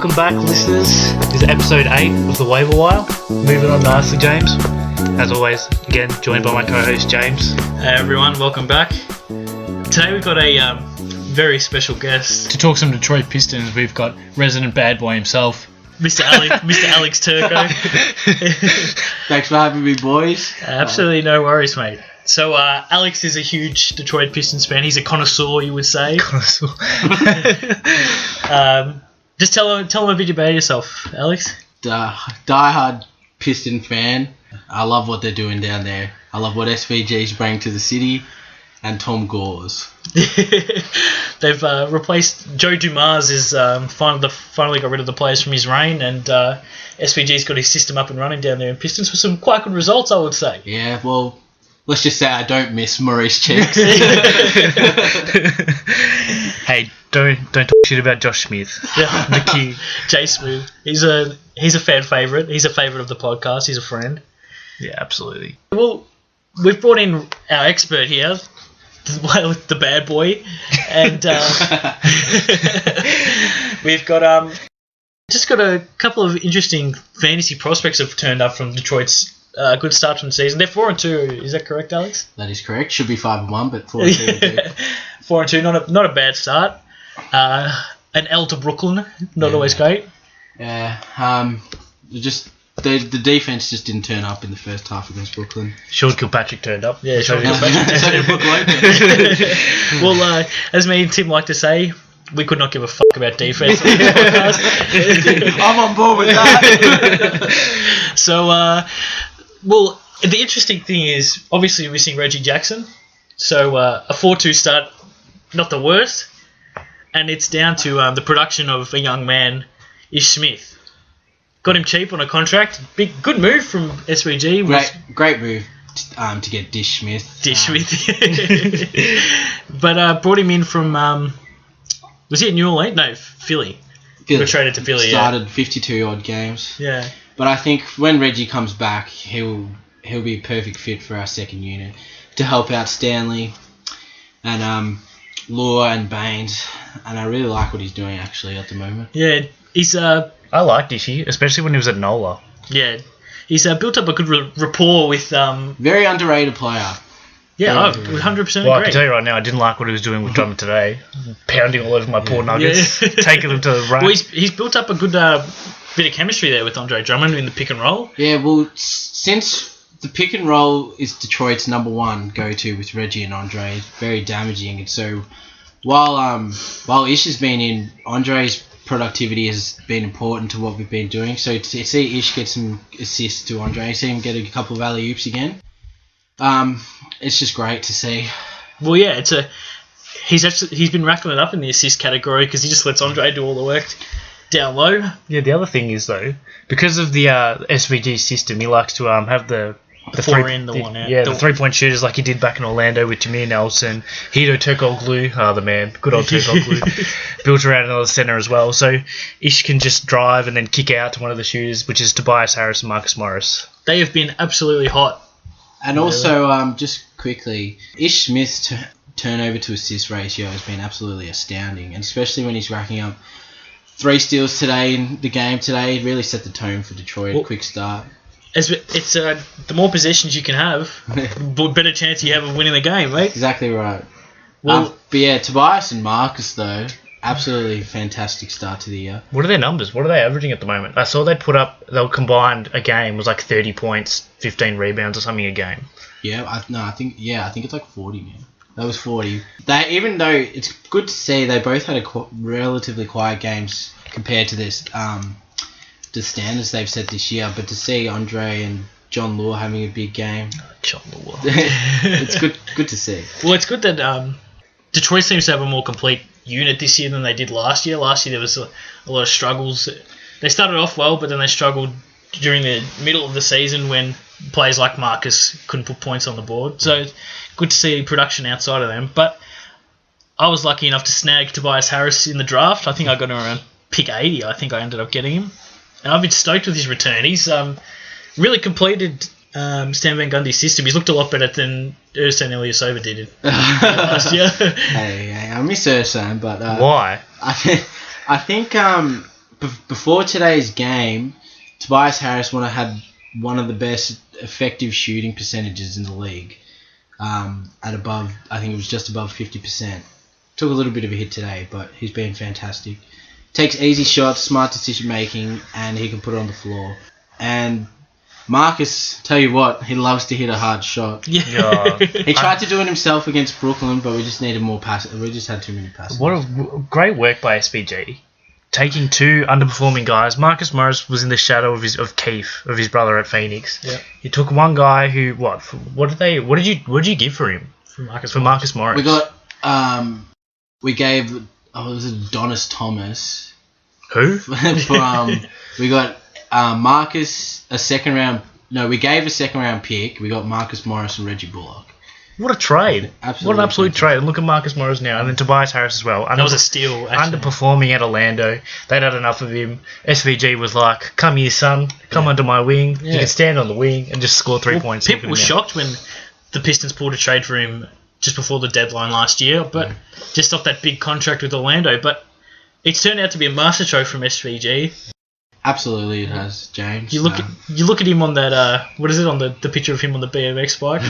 Welcome back, listeners. This is episode 8 of the Waiver Wire. Moving on nicely, James. As always, again, joined by my co-host, James. Hey everyone, welcome back. Today we've got a very special guest. To talk some Detroit Pistons, we've got resident bad boy himself, Mr. Alex Turco. Thanks for having me, boys. Absolutely no worries, mate. So Alex is a huge Detroit Pistons fan. He's a connoisseur, you would say. Connoisseur. Just tell him a bit about yourself, Alex. Die-hard Piston fan. I love what they're doing down there. I love what SVGs bring to the city, and Tom Gores. They've replaced Joe Dumas is finally got rid of the players from his reign, and SVG's got his system up and running down there in Pistons for some quite good results, I would say. Yeah, well, let's just say I don't miss Maurice checks. Hey, don't talk shit about Josh Smith. Yeah, the key, Jay Smooth. He's a fan favourite. He's a favourite of the podcast. He's a friend. Yeah, absolutely. Well, we've brought in our expert here, the bad boy, and we've got just got a couple of interesting fantasy prospects have turned up from Detroit's good start from the season. They're 4-2. Is that correct, Alex? That is correct. Should be 5-1, but 4-2. 4-2. Not a bad start. An L to Brooklyn. Not always great. Yeah. Just. The defense just didn't turn up in the first half against Brooklyn. Sean Kilpatrick turned up. Yeah, Sean Kilpatrick. So did Brook Lopez. Well, as me and Tim like to say, we could not give a fuck about defense on this podcast. I'm on board with that. So, well, the interesting thing is, obviously, we're missing Reggie Jackson. So, a 4-2 start, not the worst. And it's down to the production of a young man, Ish Smith. Got him cheap on a contract. Good move from SVG. Great move to get Dish Smith. But brought him in from, was he at New Orleans? No, Philly. Got traded to Philly, Started 52 odd games. Yeah. But I think when Reggie comes back, he'll be a perfect fit for our second unit to help out Stanley and Law and Baines. And I really like what he's doing actually at the moment. Yeah, he's I liked Ishy, especially when he was at NOLA. Yeah, he's built up a good rapport with... Very underrated player. Yeah, I 100% agree. Well, I can tell you right now, I didn't like what he was doing with Drummond today. Pounding all over my poor Nuggets. Yeah. Taking them to the rack. Well, he's built up a good bit of chemistry there with Andre Drummond in the pick and roll. Yeah, well, since the pick and roll is Detroit's number one go-to with Reggie and Andre, it's very damaging. And so while Ish has been in, Andre's productivity has been important to what we've been doing. So to see Ish get some assists to Andre, see him get a couple of alley-oops again, it's just great to see. Well, yeah, he's been racking it up in the assist category because he just lets Andre do all the work down low. Yeah, the other thing is, though, because of the SVG system, he likes to have the four in, the one out. Yeah, the three-point shooters like he did back in Orlando with Jameer Nelson. Turco, the man. Good old Turco. Built around another center as well. So Ish can just drive and then kick out to one of the shooters, which is Tobias Harris and Marcus Morris. They have been absolutely hot. And also, just quickly, Ish Smith's turnover to assist ratio has been absolutely astounding. And especially when he's racking up 3 steals today in the game today, it really set the tone for Detroit. Well, quick start. It's the more possessions you can have, the better chance you have of winning the game, right? Exactly right. Well, but yeah, Tobias and Marcus, though, absolutely fantastic start to the year. What are their numbers? What are they averaging at the moment? I saw they combined a game was like 30 points, 15 rebounds or something a game. Yeah, I think it's like 40, man. That was 40. Even though it's good to see they both had relatively quiet games compared to this the standards they've set this year, but to see Andre and John Law having a big game, John Law, it's good to see. Well, it's good that Detroit seems to have a more complete unit this year than they did last year. Last year there was a lot of struggles. They started off well, but then they struggled during the middle of the season when players like Marcus couldn't put points on the board. So it's good to see production outside of them. But I was lucky enough to snag Tobias Harris in the draft. I think I got him around pick 80. I think I ended up getting him. And I've been stoked with his return. He's really completed Stan Van Gundy's system. He's looked a lot better than Ersan Ilyasova did last year. Hey, I miss Ersan, but why? I think before today's game, Tobias Harris had one of the best effective shooting percentages in the league. At above, I think it was just above 50%. Took a little bit of a hit today, but he's been fantastic. Takes easy shots, smart decision making, and he can put it on the floor. And Marcus, tell you what, he loves to hit a hard shot. Yeah. He tried to do it himself against Brooklyn, but we just needed more passes. We just had too many passes. What a great work by SPG. Taking two underperforming guys. Marcus Morris was in the shadow of his brother at Phoenix. Yeah. He took one guy who what did you give for him? For Marcus Morris. We got we gave it was Adonis Thomas. Who? We got Marcus a second round. No, we gave a second round pick. We got Marcus Morris and Reggie Bullock. What a trade. Absolutely What an absolute trade. And look at Marcus Morris now. And then Tobias Harris as well. That was a steal, actually. Underperforming at Orlando. They'd had enough of him. SVG was like, come here, son. Come under my wing. Yeah. You can stand on the wing and just score 3 points. People were shocked when the Pistons pulled a trade for him just before the deadline last year, but just off that big contract with Orlando. But it's turned out to be a masterstroke from SVG. Absolutely, it has, James. You look at him on that. What is it on the picture of him on the BMX bike?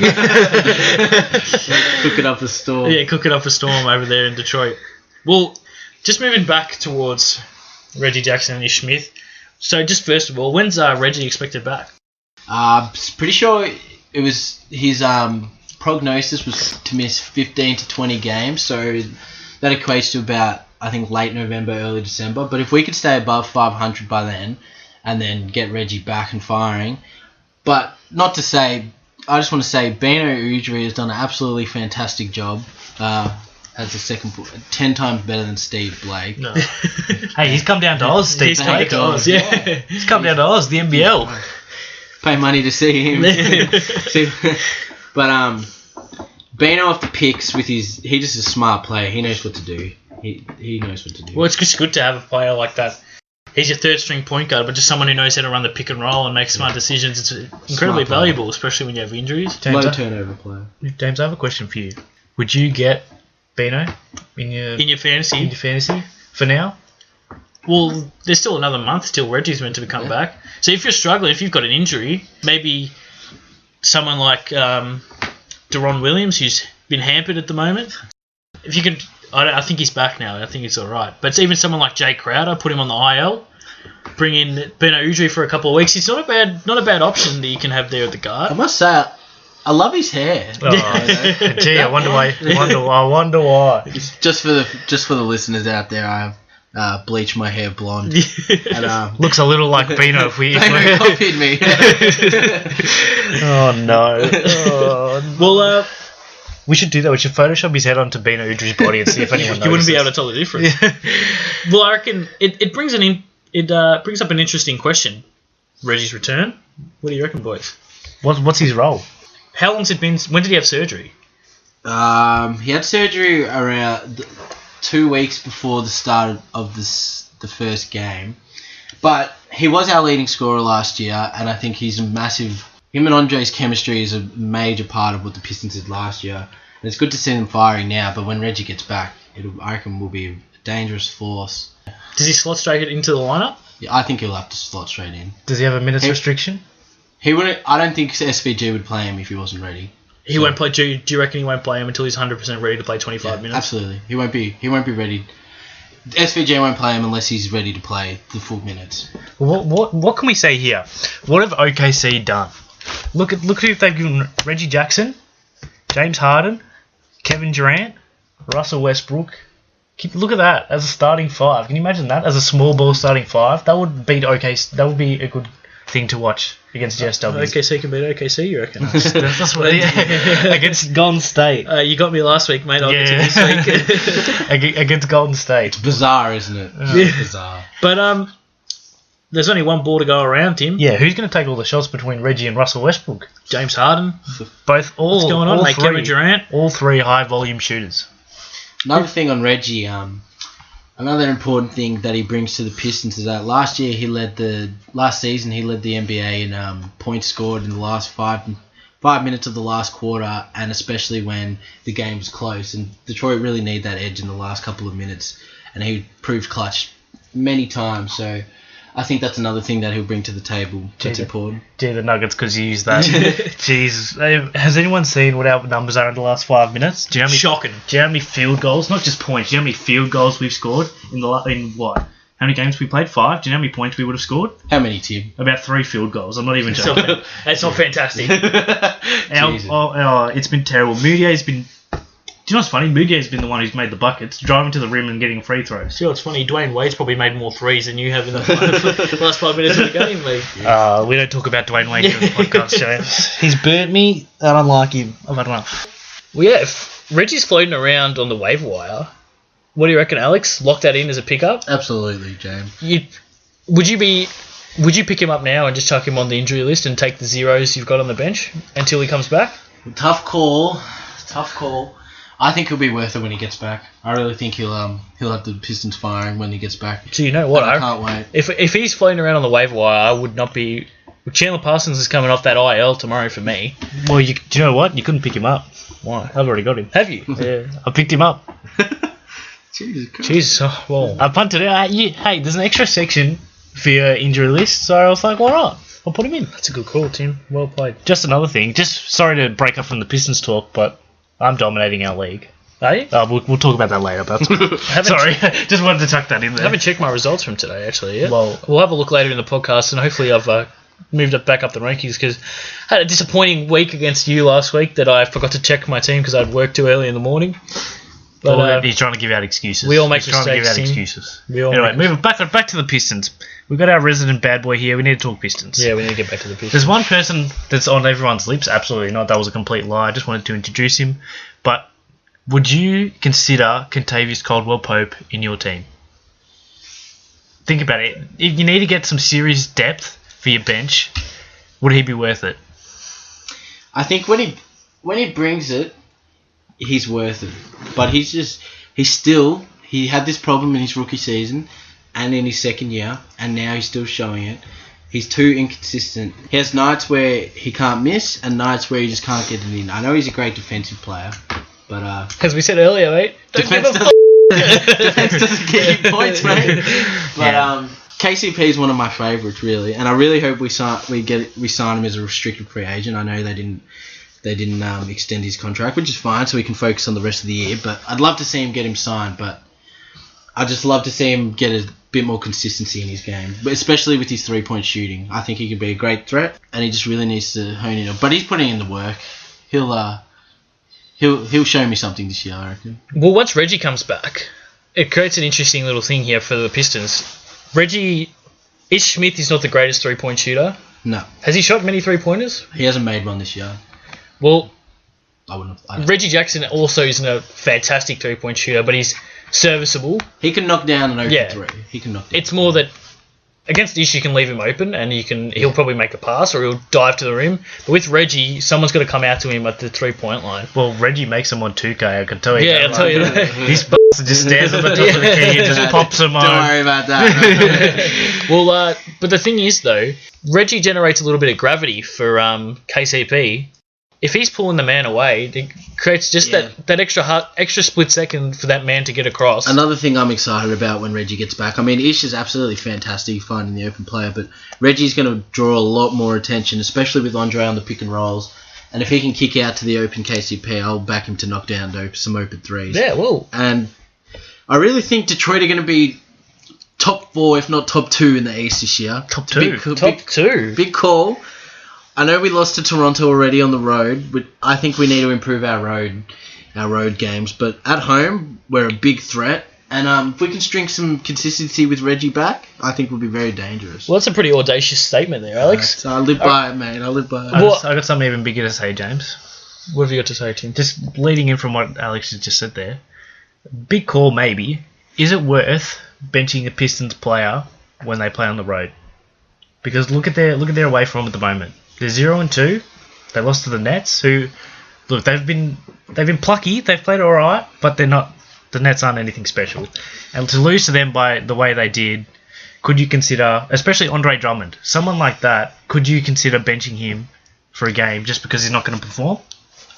Cooking up a storm. Yeah, cooking up a storm over there in Detroit. Well, just moving back towards Reggie Jackson and Ish Smith. So, just first of all, when's Reggie expected back? Pretty sure it was his prognosis was to miss 15 to 20 games, so that equates to about, I think, late November, early December. But if we could stay above 500 by then, and then get Reggie back and firing, but not to say, I just want to say Bino Udrih has done an absolutely fantastic job as a second, 10 times better than Steve Blake. No. Hey, he's come down to Oz, Steve He's come Blake. to Oz, yeah. He's come down to Oz, the NBL. Pay money to see him. But Bino off the picks with his, he just a smart player. He knows what to do. He knows what to do. Well, it's just good to have a player like that. He's your third string point guard, but just someone who knows how to run the pick and roll and make smart decisions. It's incredibly valuable, especially when you have injuries. Low turnover player. James, I have a question for you. Would you get Bino in your fantasy for now? Well, there's still another month till Reggie's meant to come back. So if you're struggling, if you've got an injury, maybe someone like Deron Williams, who's been hampered at the moment. If you can, I think he's back now. I think it's all right. But even someone like Jay Crowder, put him on the IL, bring in Bino Udrih for a couple of weeks. It's not a bad option that you can have there at the guard. I must say, I love his hair. Oh, gee, I wonder why. Just for the listeners out there, I have bleached my hair blonde. And, looks a little like Bino if we copied me. Oh no. Well, we should do that. We should Photoshop his head onto Bino Udrih's body and see if anyone knows. You wouldn't be able to tell the difference. Well, I reckon it brings brings up an interesting question. Reggie's return. What do you reckon, boys? What's his role? How long's it been? When did he have surgery? He had surgery around 2 weeks before the start of the first game. But he was our leading scorer last year, and I think he's a massive... Him and Andre's chemistry is a major part of what the Pistons did last year. And it's good to see them firing now, but when Reggie gets back, I reckon will be a dangerous force. Does he slot straight into the lineup? Yeah, I think he'll have to slot straight in. Does he have a minutes restriction? He wouldn't. I don't think SVG would play him if he wasn't ready. He won't play. Do you reckon he won't play him until he's 100% ready to play 25 minutes? Absolutely. He won't be ready. SVJ won't play him unless he's ready to play the full minutes. What can we say here? What have OKC done? Look who they've given: Reggie Jackson, James Harden, Kevin Durant, Russell Westbrook. Look at that as a starting five. Can you imagine that as a small ball starting five? That would beat OKC. That would be a good thing to watch against GSW. OKC can beat OKC, you reckon? That's what. Yeah. Against Golden State. You got me last week, mate. I'll get you this week. Against Golden State. It's bizarre, isn't it? It's bizarre. But there's only one ball to go around, Tim. Yeah, who's going to take all the shots between Reggie and Russell Westbrook? James Harden. What's going on, mate? Kevin Durant. All three high volume shooters. Another thing on Reggie, another important thing that he brings to the Pistons is that last season he led the NBA in points scored in the last 5 minutes of the last quarter, and especially when the game was close. And Detroit really need that edge in the last couple of minutes, and he proved clutch many times. So I think that's another thing that he'll bring to the table that's important. Gee, the Nuggets, because you use that. Jeez. Has anyone seen what our numbers are in the last 5 minutes? Shocking. Do you know how many field goals, not just points, do you know how many field goals we've scored in what? How many games we played? 5? Do you know how many points we would have scored? How many, Tim? About 3 field goals. I'm not even joking. That's not fantastic. It's been terrible. Moodier's been... Do you know what's funny? Moodier's been the one who's made the buckets, driving to the rim and getting free throws. Sure, it's funny. Dwayne Wade's probably made more threes than you have in the last 5 minutes of the game, mate. We don't talk about Dwayne Wade in the podcast show. He's burnt me. I don't like him. I've had enough. Well, yeah, if Reggie's floating around on the waiver wire, what do you reckon, Alex? Lock that in as a pickup? Absolutely, James. Would you pick him up now and just chuck him on the injury list and take the zeros you've got on the bench until he comes back? Tough call. I think he'll be worth it when he gets back. I really think he'll have the Pistons firing when he gets back. So you know what? I can't wait. If he's floating around on the waiver wire, I would not be... Chandler Parsons is coming off that IL tomorrow for me. Well, do you know what? You couldn't pick him up. Why? I've already got him. Have you? Yeah, I picked him up. Jesus. Oh, well. I punted it. Hey, there's an extra section for your injury list, so I was like, why not? I'll put him in. That's a good call, Tim. Well played. Just another thing. Just sorry to break up from the Pistons talk, but I'm dominating our league. Are you? We'll talk about that later. But sorry, just wanted to tuck that in there. I haven't checked my results from today, actually, yet. Well, we'll have a look later in the podcast, and hopefully I've moved it back up the rankings, because I had a disappointing week against you last week that I forgot to check my team because I'd worked too early in the morning. But he's trying to give out excuses. We all make mistakes. Trying to give out excuses. Anyway, moving back to the Pistons. We've got our resident bad boy here. We need to talk Pistons. Yeah, we need to get back to the Pistons. There's one person that's on everyone's lips. Absolutely not. That was a complete lie. I just wanted to introduce him. But would you consider Kentavious Caldwell-Pope in your team? Think about it. If you need to get some serious depth for your bench, would he be worth it? I think when he brings it, he's worth it. But he had this problem in his rookie season and in his second year, and now he's still showing it. He's too inconsistent. He has nights where he can't miss and nights where he just can't get it in. I know he's a great defensive player, but as we said earlier, mate, defense doesn't get you points, mate. But KCP is one of my favourites, really, and I really hope we sign him as a restricted free agent. I know they didn't extend his contract, which is fine, so we can focus on the rest of the year. But I'd love to see him get him signed, but I'd just love to see him get a bit more consistency in his game, but especially with his 3-point shooting. I think he could be a great threat, and he just really needs to hone in. But he's putting in the work. He'll show me something this year, I reckon. Well, once Reggie comes back, it creates an interesting little thing here for the Pistons. Ish Smith is not the greatest 3-point shooter. No. Has he shot many 3-pointers? He hasn't made one this year. Well, I Reggie Jackson also isn't a fantastic 3-point shooter, but he's serviceable. He can knock down an open three. He can knock down. It's more that against Ish, you can leave him open, and he'll probably make a pass or he'll dive to the rim. But with Reggie, someone's got to come out to him at the 3-point line. Well, Reggie makes them on 2K, I can tell you. Yeah, I'll tell you that. His bastard just stands on the top of the key and just pops them on. Don't worry about that. Well, but the thing is, though, Reggie generates a little bit of gravity for KCP. If he's pulling the man away, it creates just that extra split second for that man to get across. Another thing I'm excited about when Reggie gets back. I mean, Ish is absolutely fantastic finding the open player, but Reggie's going to draw a lot more attention, especially with Andre on the pick and rolls. And if he can kick out to the open KCP, I'll back him to knock down some open threes. Yeah, well. And I really think Detroit are going to be top 4, if not top 2 in the East this year. Top 2? Big call. I know we lost to Toronto already on the road, but I think we need to improve our road games. But at home, we're a big threat, and if we can string some consistency with Reggie back, I think we'll be very dangerous. Well, that's a pretty audacious statement there, Alex. So I live by it, mate. I live by it. I got something even bigger to say, James. What have you got to say, Tim? Just leading in from what Alex has just said there. Big call, maybe. Is it worth benching a Pistons player when they play on the road? Because look at their away form at the moment. They're 0-2. They lost to the Nets, who, look, they've been plucky. They've played all right, but they're not. The Nets aren't anything special. And to lose to them by the way they did, could you consider, especially Andre Drummond, someone like that? Could you consider benching him for a game just because he's not going to perform?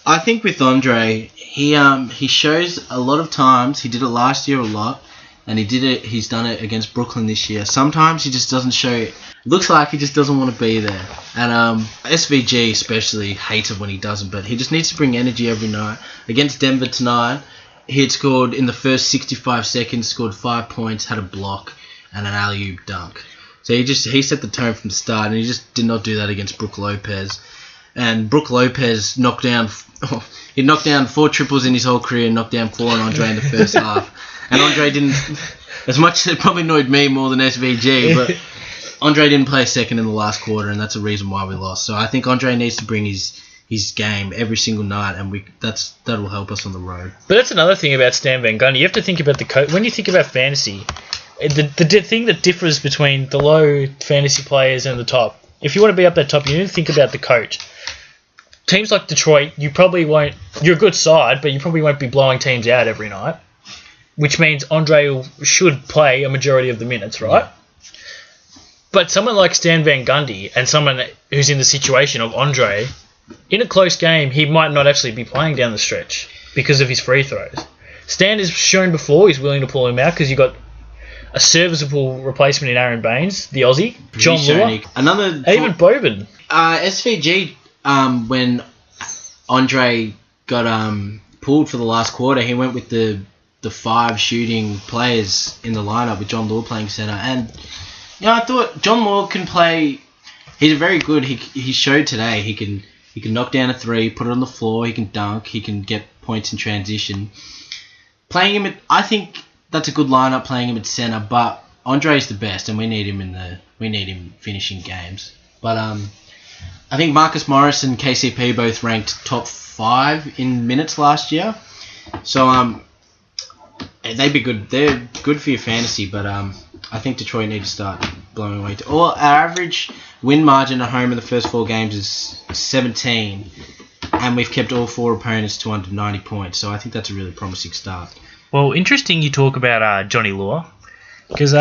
I think with Andre, he shows a lot of times. He did it last year a lot. and he did it. He's done it against Brooklyn this year. Sometimes he just doesn't show. It looks like he just doesn't want to be there. And SVG especially hates it when he doesn't. But he just needs to bring energy every night. Against Denver tonight, he had scored in the first 65 seconds. Scored 5 points, had a block, and an alley-oop dunk. So he set the tone from the start, and he just did not do that against Brook Lopez. And Brook Lopez knocked down 4 triples in his whole career, and knocked down 4 on Andre in the first half. And Andre didn't, as much as it probably annoyed me more than SVG, but Andre didn't play second in the last quarter, and that's a reason why we lost. So I think Andre needs to bring his game every single night, and that'll help us on the road. But that's another thing about Stan Van Gundy. You have to think about the coach. When you think about fantasy, the thing that differs between the low fantasy players and the top, if you want to be up that top, you need to think about the coach. Teams like Detroit, you probably won't. You're a good side, but you probably won't be blowing teams out every night, which means Andre should play a majority of the minutes, right? But someone like Stan Van Gundy and someone who's in the situation of Andre, in a close game, he might not actually be playing down the stretch because of his free throws. Stan has shown before he's willing to pull him out because you got a serviceable replacement in Aaron Baines, the Aussie, John Lua, even Boban. SVG, when Andre got pulled for the last quarter, he went with the 5 shooting players in the lineup with John Lua playing center. And I thought John Lua can play. He's very good. He showed today he can knock down a 3, put it on the floor. He can dunk. He can get points in transition. Playing him I think that's a good lineup. Playing him at center, but Andre's the best, and we need him finishing games. But I think Marcus Morris and KCP both ranked top 5 in minutes last year. So they'd be good. They're good for your fantasy, but I think Detroit need to start blowing away. Our average win margin at home in the first 4 games is 17, and we've kept all 4 opponents to under 90 points. So I think that's a really promising start. Well, interesting you talk about Johnny Lua, because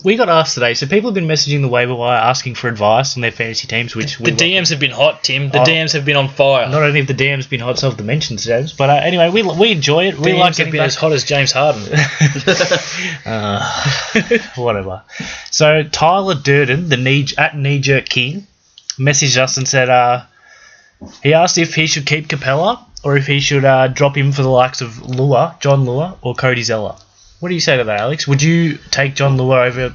we got asked today. So people have been messaging the waiver wire asking for advice on their fantasy teams, which the DMs have been hot, Tim. The DMs have been on fire. Not only have the DMs been hot, so have the mentions, James. But anyway, we enjoy it. We like getting as hot as James Harden. Whatever. So Tyler Durden, at Knee Jerk King, messaged us and said he asked if he should keep Capella or if he should drop him for the likes of John Lua, or Cody Zeller. What do you say to that, Alex? Would you take John Lua over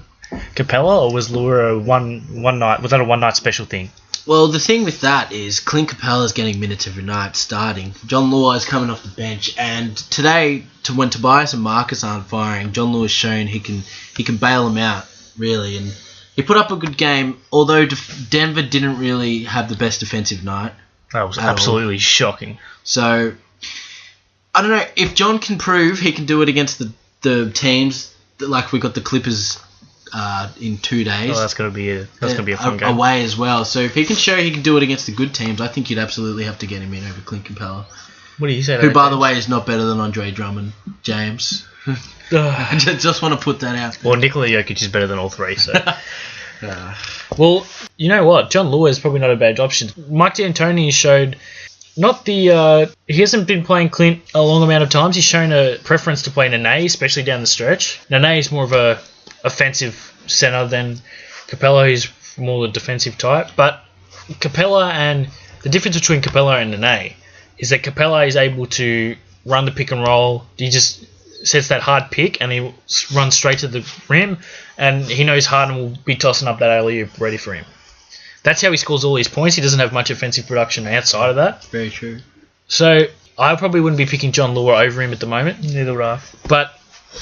Capella, or was Lua a one night? Was that a one night special thing? Well, the thing with that is Clint Capella's getting minutes every night starting. John Lua is coming off the bench, and today, when Tobias and Marcus aren't firing, John Lua's shown he can bail them out really, and he put up a good game. Although Denver didn't really have the best defensive night. That was absolutely shocking. So I don't know if John can prove he can do it against the teams like we got the Clippers in 2 days. Oh, that's gonna be a fun game away as well. So if he can show he can do it against the good teams, I think you'd absolutely have to get him in over Clint Capella. What do you say? Who, by the way, is not better than Andre Drummond, James. I just want to put that out. Well, Nikola Jokic is better than all 3. So. Well, you know what? John Lua is probably not a bad option. Mike D'Antoni showed he hasn't been playing Clint a long amount of times. He's shown a preference to play Nene, especially down the stretch. Nene is more of a offensive center than Capella, who's more the defensive type. But Capella, and the difference between Capella and Nene is that Capella is able to run the pick and roll. He just sets that hard pick and he runs straight to the rim, and he knows Harden will be tossing up that alley-oop ready for him. That's how he scores all his points. He doesn't have much offensive production outside of that. Very true. So I probably wouldn't be picking John Lua over him at the moment. Neither would I. But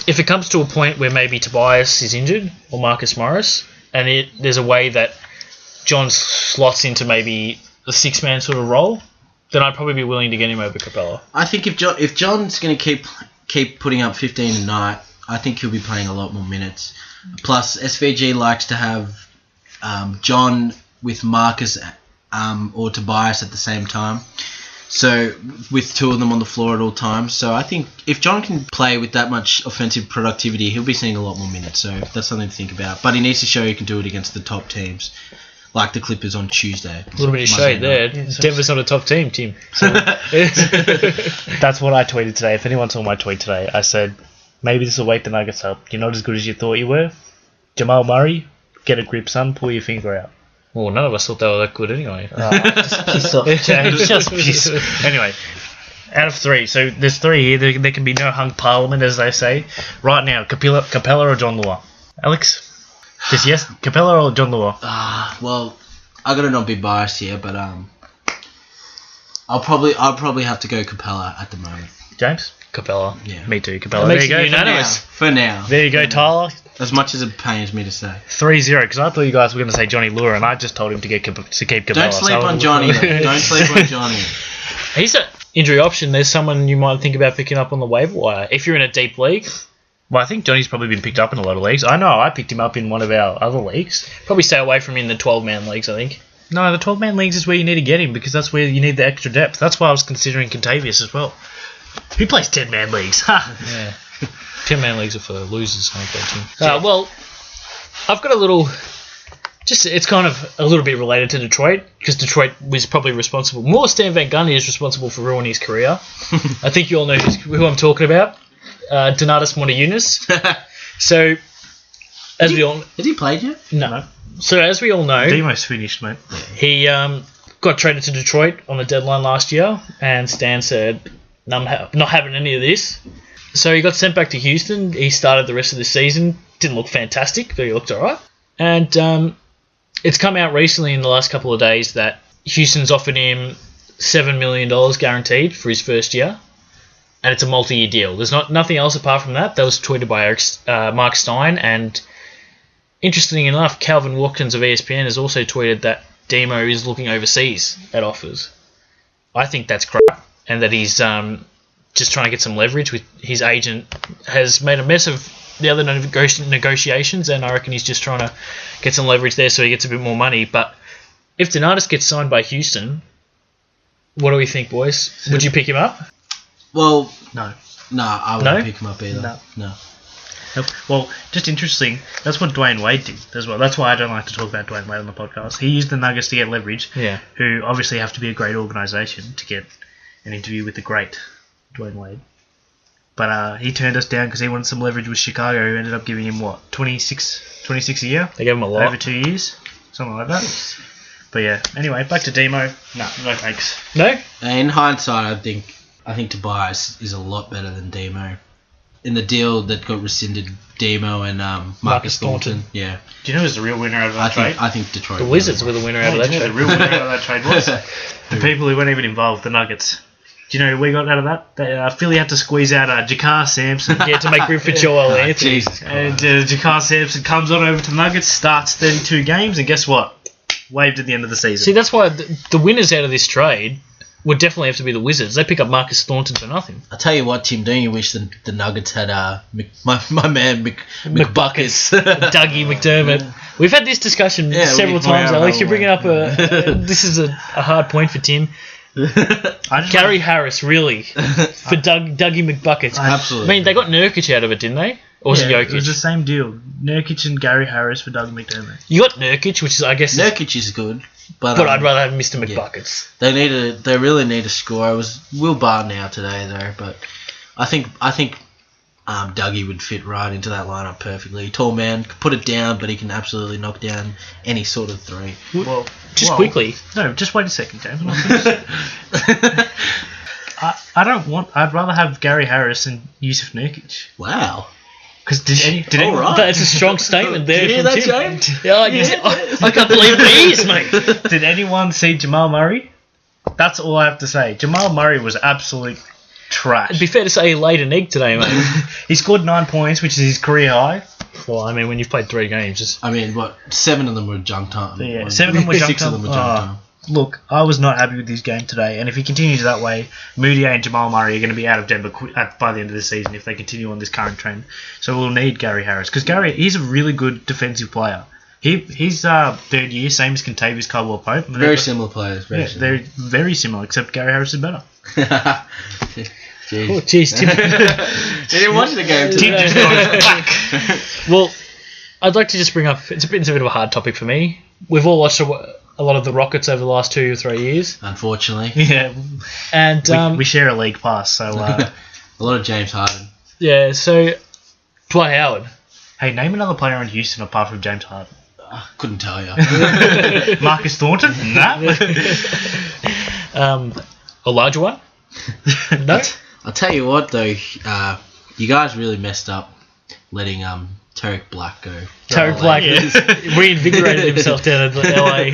if it comes to a point where maybe Tobias is injured or Marcus Morris, and there's a way that John slots into maybe a 6-man sort of role, then I'd probably be willing to get him over Capella. I think if John's going to keep putting up 15 a night, I think he'll be playing a lot more minutes. Plus, SVG likes to have John with Marcus or Tobias at the same time. So, with 2 of them on the floor at all times. So, I think if John can play with that much offensive productivity, he'll be seeing a lot more minutes. So, that's something to think about. But he needs to show he can do it against the top teams, like the Clippers on Tuesday. A little bit of shade there. Denver's not a top team, Tim. So. That's what I tweeted today. If anyone saw my tweet today, I said, maybe this will wake the Nuggets up. You're not as good as you thought you were. Jamal Murray, get a grip, son. Pull your finger out. Well, none of us thought they were that good anyway. Just piss off, James. Just piss. Anyway, out of 3. So there's 3 here. There can be no hung parliament, as they say. Right now, Capella or John Lua? Alex? Just yes, Capella or John Lua? Well, I gotta not be biased here, but I'll probably have to go Capella at the moment. James? Capella. Yeah. Me too, Capella. That There you makes go. it unanimous. For now. There you go, Tyler. As much as it pains me to say. 3-0, because I thought you guys were going to say Johnny Lure, and I just told him to keep Capella. Don't sleep on Johnny, though. Don't sleep on Johnny. He's an injury option. There's someone you might think about picking up on the waiver wire. If you're in a deep league. Well, I think Johnny's probably been picked up in a lot of leagues. I know I picked him up in one of our other leagues. Probably stay away from him in the 12-man leagues, I think. No, the 12-man leagues is where you need to get him, because that's where you need the extra depth. That's why I was considering Contavious as well. Who plays 10-man leagues? Ha! Yeah. 10-man leagues are for losers, I think. Well, I've got a little... It's kind of a little bit related to Detroit, because Detroit was probably responsible... More Stan Van Gundy is responsible for ruining his career. I think you all know who I'm talking about. Donatas Monteunis. So, as we all... Has he played yet? No. So, as we all know... Demo's finished, mate. He got traded to Detroit on the deadline last year, and Stan said, "No, I'm not having any of this." So he got sent back to Houston. He started the rest of the season. Didn't look fantastic, but he looked alright. And it's come out recently in the last couple of days that Houston's offered him $7 million guaranteed for his first year. And it's a multi-year deal. There's nothing else apart from that. That was tweeted by Mark Stein. And interestingly enough, Calvin Watkins of ESPN has also tweeted that Demo is looking overseas at offers. I think that's crap. And that he's just trying to get some leverage with his agent. Has made a mess of the other negotiations. And I reckon he's just trying to get some leverage there so he gets a bit more money. But if Donatas gets signed by Houston, what do we think, boys? Would you pick him up? Well, No. I wouldn't pick him up either. No. Well, just interesting. That's what Dwayne Wade did as well. That's why I don't like to talk about Dwayne Wade on the podcast. He used the Nuggets to get leverage. Yeah. Who obviously have to be a great organisation to get an interview with the great Dwayne Wade. But he turned us down because he wanted some leverage with Chicago, who ended up giving him, what, 26 a year? They gave him a lot. Over 2 years? Something like that. But yeah, anyway, back to Demo. No thanks. No? In hindsight, I think Tobias is a lot better than Demo. In the deal that got rescinded, Demo and Marcus Thornton. Yeah. Do you know who's the real winner out of that trade? I think Detroit. The Wizards were the winner out of that The trade. real winner out of that trade was the people who weren't even involved, the Nuggets. Do you know who we got out of that? Philly had to squeeze out Jakar Sampson. Yeah, to make room for Joel Anthony. Jesus And Christ. Jakar Sampson comes on over to the Nuggets, starts 32 games, and guess what? Waived at the end of the season. See, that's why the winners out of this trade would definitely have to be the Wizards. They pick up Marcus Thornton for nothing. I tell you what, Tim, don't you wish the Nuggets had my man McBuckets? Dougie McDermott. We've had this discussion several times, Alex. You're bringing up this is a hard point for Tim. Gary Harris, really, for Dougie McBuckets. Absolutely. I mean, they got Nurkic out of it, didn't they? Or was it Jokic? It was the same deal. Nurkic and Gary Harris for Doug McDermott. You got Nurkic, which is, I guess... Nurkic is good, but I'd rather have Mr. McBuckets. They really need a score. It was Will Barton out today though, but I think Dougie would fit right into that lineup perfectly. Tall man, can put it down, but he can absolutely knock down any sort of three. Well, quickly. No, just wait a second, James. I'd rather have Gary Harris and Yusuf Nurkic. Wow. Because did anyone... right. That's a strong statement there. Did you hear from that, Tim. James? Yeah, I can't believe it is, mate. Did anyone see Jamal Murray? That's all I have to say. Jamal Murray was absolute trash. It'd be fair to say he laid an egg today, mate. He scored 9 points, which is his career high. Well, I mean, when you've played 3 games, I mean, 7 of them were junk time. Yeah, 7 of them were junk 6 of them were junk time. Look, I was not happy with his game today, and if he continues that way, Moutier and Jamal Murray are going to be out of Denver by the end of the season if they continue on this current trend. So we'll need Gary Harris, because he's a really good defensive player. He's third year, same as Contavious Caldwell-Pope. Very similar players. They're very similar, except Gary Harris is better. Jeez. Oh, jeez, Tim. He didn't watch the game today. Tim just got back. Well, I'd like to just bring up... It's a bit of a hard topic for me. We've all watched a lot of the Rockets over the last 2 or 3 years. Unfortunately. Yeah. And we share a league pass, so... A lot of James Harden. yeah, so Dwight Howard. Hey, name another player in Houston apart from James Harden. Couldn't tell you. Marcus Thornton? Nah. A larger one? No? I'll tell you what, though. You guys really messed up letting Tarek Black go. Tarek Black reinvigorated himself down in LA.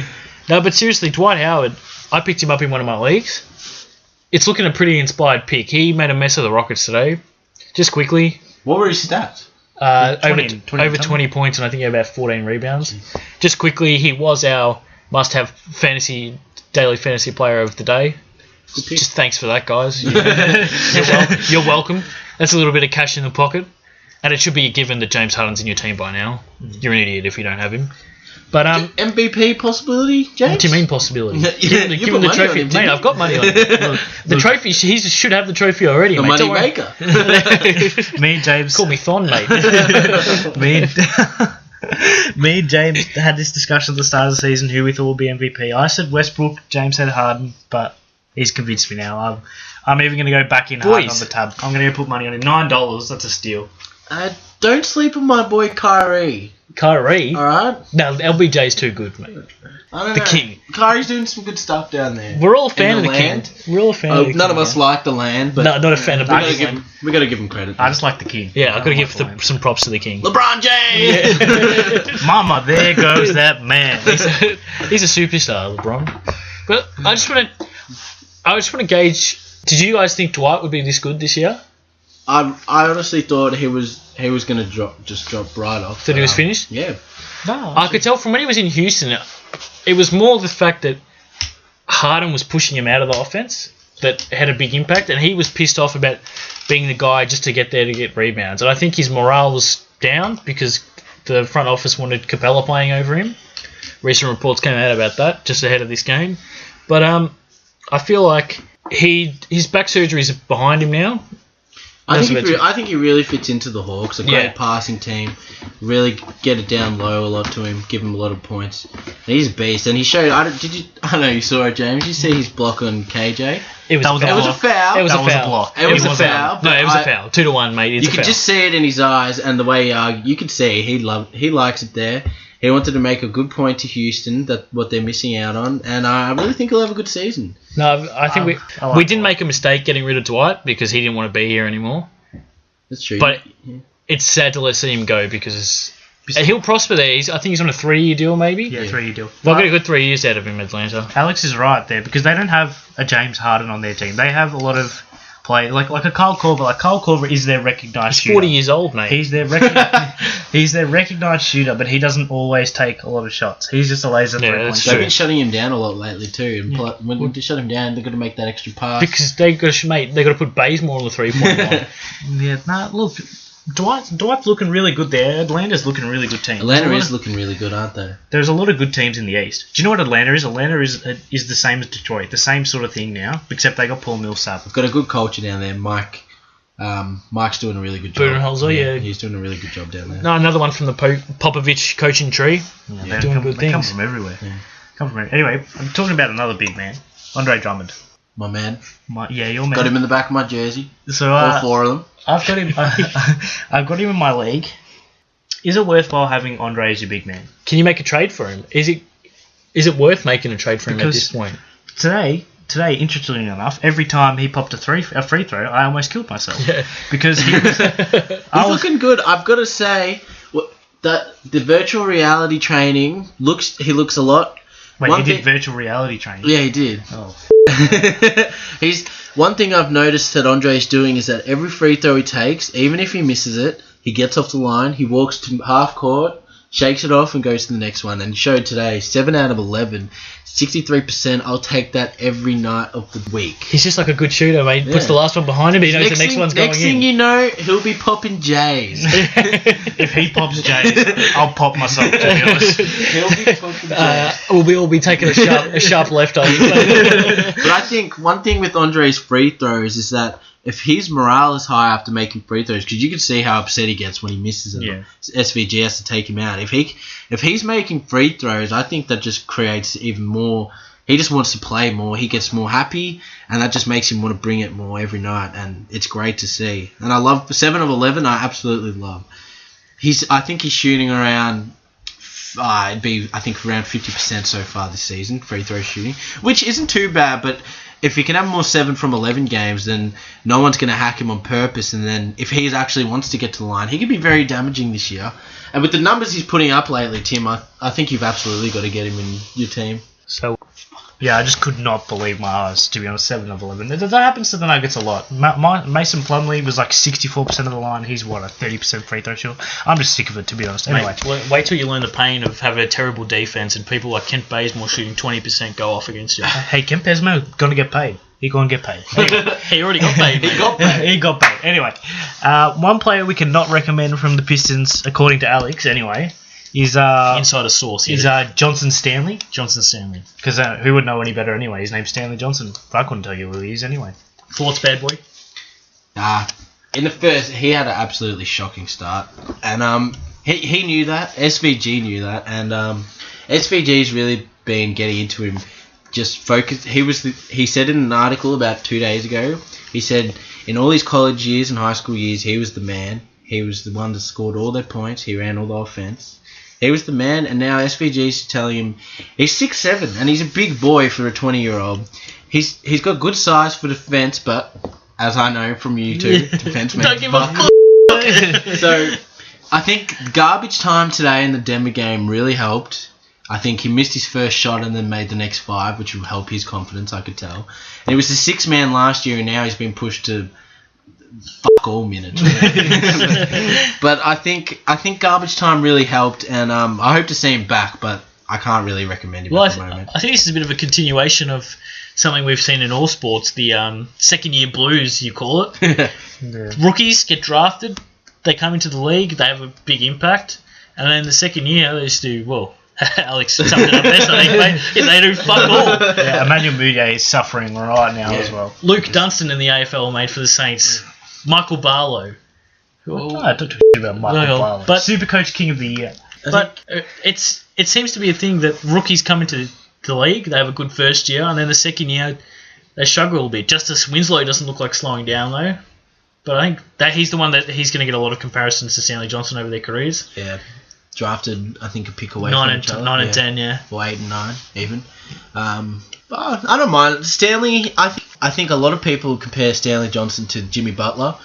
No, but seriously, Dwight Howard, I picked him up in one of my leagues. It's looking a pretty inspired pick. He made a mess of the Rockets today. Just quickly. What were his stats? Over 20 points and I think about 14 rebounds. Just quickly, he was our must-have daily fantasy player of the day. Just thanks for that, guys. You're welcome. That's a little bit of cash in the pocket. And it should be a given that James Harden's in your team by now. You're an idiot if you don't have him. But MVP possibility, James? What do you mean possibility? You Give him the trophy. Mate, I've got money on him. The trophy, he should have the trophy already, the mate. money maker. Me and James... Call me Thon, mate. Me and James had this discussion at the start of the season who we thought would be MVP. I said Westbrook, James said Harden, but he's convinced me now. I'm even going to go back in hard on the tab. I'm going to put money on him. $9, that's a steal. Don't sleep on my boy Kyrie. Kyrie? Alright? No, LBJ's too good, mate. I don't the know. king. Kyrie's doing some good stuff down there. We're all a fan of the land. king. We're all a fan of the king. None of us like the land, but no, not a fan of the king. We got to give him credit. I just like the king. Yeah, I've got to give some props to the king. LeBron James! Yeah. Mama, there goes that man. He's a superstar, LeBron. But I just want to gauge. Did you guys think Dwight would be this good this year? I honestly thought he was going to drop right off. Thought he was finished? Yeah. No, I could tell from when he was in Houston, it was more the fact that Harden was pushing him out of the offense that had a big impact, and he was pissed off about being the guy just to get there to get rebounds. And I think his morale was down because the front office wanted Capella playing over him. Recent reports came out about that just ahead of this game. But I feel like his back surgery is behind him now. I think he really fits into the Hawks. A great passing team. Really get it down low a lot to him. Give him a lot of points. And he's a beast. And he showed. I know you saw it, James. Did you see his block on KJ? It was a foul. It was a foul. It was a block. It was a foul. No, it was a foul. 2-1, mate. You could just see it in his eyes and the way you could see he likes it there. He wanted to make a good point to Houston that what they're missing out on, and I really think he'll have a good season. No, I think we didn't make a mistake getting rid of Dwight because he didn't want to be here anymore. That's true. But it's sad to see him go because he'll prosper there. I think he's on a 3-year deal, maybe. Yeah, 3-year deal. They'll get a good 3 years out of him, Atlanta. Alex is right there because they don't have a James Harden on their team. They have a lot of play like a Kyle Korver. Like Kyle Korver is their recognised shooter. He's 40 years old, mate. He's their recognised shooter, but he doesn't always take a lot of shots. He's just a laser three-point shooter. They've been shutting him down a lot lately too. And when they shut him down, they've got to make that extra pass because they got to put Bazemore on the 3-point line. Yeah, look, Dwight's looking really good there. Atlanta's looking a really good team. Atlanta is looking really good, aren't they? There's a lot of good teams in the East. Do you know what Atlanta is? Atlanta is the same as Detroit. The same sort of thing now, except they got Paul Millsap. They've got a good culture down there. Mike's doing a really good job. Budenholzer, yeah. He's doing a really good job down there. No, another one from the Popovich coaching tree. Yeah, doing good things. They come from everywhere. Yeah. Anyway, I'm talking about another big man, Andre Drummond. My man. Your man. Got him in the back of my jersey. So all 4 of them. I've got him. I've got him in my league. Is it worthwhile having Andre as your big man? Can you make a trade for him? Is it worth making a trade for him at this point? Today, interestingly enough, every time he popped a free throw, I almost killed myself. Yeah. Because he's looking good. I've got to say that the virtual reality training he looks a lot. Wait, he did virtual reality training? Yeah, he did. Oh. One thing I've noticed that Andre's doing is that every free throw he takes, even if he misses it, he gets off the line, he walks to half court, shakes it off and goes to the next one. And he showed today 7 out of 11, 63%. I'll take that every night of the week. He's just like a good shooter, mate. Puts the last one behind him, he knows the next one's going in. Next thing you know, he'll be popping J's. If he pops J's, I'll pop myself, to be honest. He'll be popping J's. We'll be taking a sharp left on. But I think one thing with Andre's free throws is that if his morale is high after making free throws, because you can see how upset he gets when he misses them. Yeah. SVG has to take him out. If he's making free throws, I think that just creates even more he just wants to play more. He gets more happy, and that just makes him want to bring it more every night, and it's great to see. And I love 7 of 11. I absolutely love. I think he's shooting around. It'd be around 50% so far this season, free throw shooting, which isn't too bad. But if he can have more 7 from 11 games, then no one's going to hack him on purpose. And then if he actually wants to get to the line, he could be very damaging this year. And with the numbers he's putting up lately, Tim, I think you've absolutely got to get him in your team. So, yeah, I just could not believe my eyes, to be honest. 7 of 11. That happens to the Nuggets a lot. Mason Plumlee was like 64% of the line. He's, a 30% free throw shooter? I'm just sick of it, to be honest. Anyway. Wait till you learn the pain of having a terrible defense and people like Kent Bazemore shooting 20% go off against you. Hey, Kent Bazemore going to get paid. He's going to get paid. Anyway. He already got paid. He got paid. Anyway, one player we cannot recommend from the Pistons, according to Alex, anyway, is insider source. Is Johnson Stanley? Johnson Stanley. Because who would know any better anyway? His name's Stanley Johnson. I couldn't tell you who he is anyway. Thoughts, bad boy? In the first, he had an absolutely shocking start, and he knew that. SVG knew that, and SVG's really been getting into him. Just focus. He said in an article about 2 days ago. He said in all his college years and high school years, he was the man. He was the one that scored all their points. He ran all the offense. He was the man, and now SVG's telling him he's 6'7", and he's a big boy for a 20-year-old. He's got good size for defense, but as I know from you two, defense man. Don't give a fuck. So I think garbage time today in the Denver game really helped. I think he missed his first shot and then made the next 5, which will help his confidence, I could tell. And he was the 6th man last year, and now he's been pushed to fuck all minutes. But I think garbage time really helped, and I hope to see him back, but I can't really recommend him at the moment. I think this is a bit of a continuation of something we've seen in all sports, the second-year blues, you call it. Yeah. Rookies get drafted, they come into the league, they have a big impact, and then the second year they just do, well, Alex summed it up best, I think, mate. Yeah, they do fuck all. Yeah, Emmanuel Mudiay is suffering right now as well. Luke Dunstan in the AFL, mate, for the Saints. Michael Barlow. I don't talk about Michael Barlow. But Supercoach King of the Year. But it seems to be a thing that rookies come into the league, they have a good first year, and then the second year they struggle a little bit. Justice Winslow doesn't look like slowing down, though. But I think that he's the one that he's going to get a lot of comparisons to Stanley Johnson over their careers. Yeah. Drafted, I think, a pick away 9 from and each other. 9 and 10, yeah. Or 8 and 9, even. But I don't mind. Stanley, I think a lot of people compare Stanley Johnson to Jimmy Butler.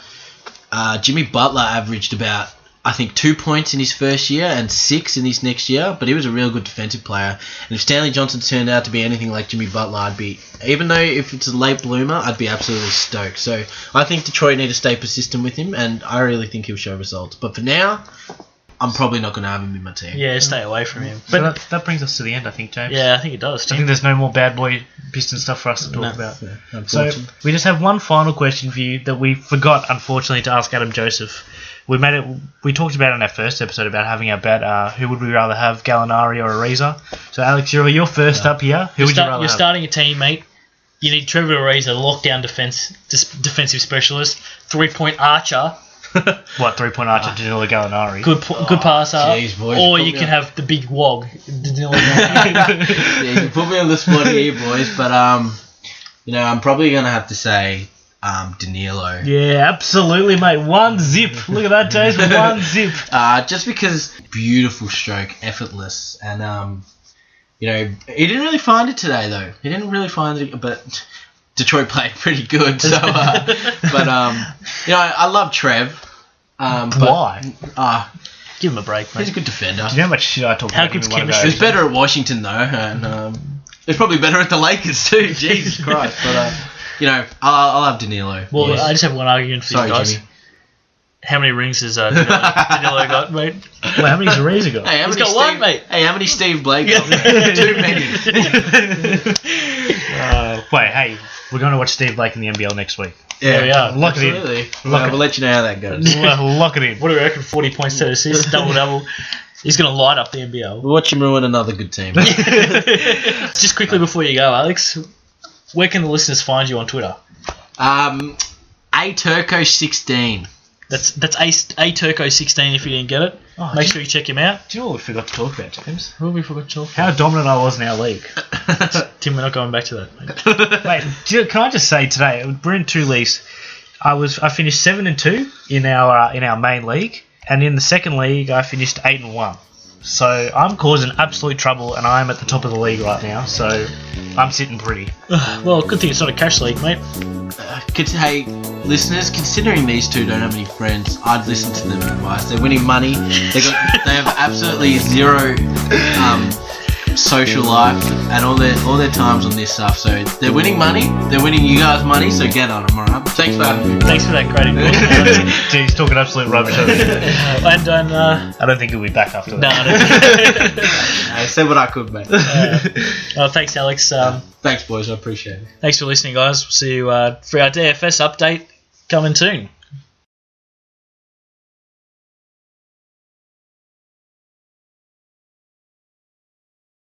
Jimmy Butler averaged about, I think, 2 points in his first year and 6 in his next year, but he was a real good defensive player. And if Stanley Johnson turned out to be anything like Jimmy Butler, I'd be, even though if it's a late bloomer, I'd be absolutely stoked. So I think Detroit need to stay persistent with him, and I really think he'll show results. But for now, I'm probably not going to have him in my team. Yeah, stay away from him. But that brings us to the end, I think, James. Yeah, I think it does. I think there's no more bad boy Piston stuff for us to talk about. Yeah, So we just have one final question for you that we forgot, unfortunately, to ask Adam Joseph. We talked about it in our first episode about having our bet. Who would we rather have, Gallinari or Ariza? So Alex, you're first up here. Who would you rather have? You're starting a team, mate. You need Trevor Ariza, lockdown defensive specialist, 3-point archer. What, 3-point archer, Danilo Gallinari? Good passer. Jeez, boys, or you can have the big wog, Danilo Yeah, you put me on the spot here, boys, but I'm probably gonna have to say Danilo. Yeah, absolutely, mate. 1 zip. Look at that, James. 1 zip. Just because beautiful stroke, effortless, and he didn't really find it today though. He didn't really find it, but Detroit played pretty good. So, I love Trev. Why? Give him a break, mate. He's a good defender. Do you know how much shit I talk about? good's chemistry? He's better at Washington though, and he's probably better at the Lakers too. Jesus Christ! But I'll have Danilo. Well, yes. I just have one argument for you guys. Jimmy. How many rings has Danilo got, mate? Well, how many has Ariza got? Hey, He's got one, mate. Hey, how many Steve Blake got? Too many. Wait, hey, we're going to watch Steve Blake in the NBL next week. Yeah, we are. Lock it in. Absolutely. We'll let you know how that goes. Lock it in. What do we reckon? 40 points, 10 assists, double. He's going to light up the NBL. We'll watch him ruin another good team. Just quickly before you go, Alex, where can the listeners find you on Twitter? Turco 16. That's a Turco 16 if you didn't get it. Oh, Make sure you check him out. Do you know what we forgot to talk about, James? What have we forgot to talk How dominant I was in our league. Tim, we're not going back to that. Wait, can I just say today, we're in 2 leagues. I finished 7-2 in our main league, and in the second league I finished 8-1. So I'm causing absolute trouble, and I'm at the top of the league right now. So I'm sitting pretty. Well, good thing it's not a cash league, mate. Hey, listeners, considering these two don't have any friends, I'd listen to them advice. They're winning money. They have absolutely zero social life and all their times on this stuff. So they're winning money. They're winning you guys money. So get on them, alright? Thanks for having me. Thanks for that great endorsement. He's talking absolute rubbish. And I don't think he'll be back after that. no, I don't. I said what I could, mate. Well, thanks, Alex. Thanks, boys. I appreciate it. Thanks for listening, guys. We'll see you for our DFS update coming soon.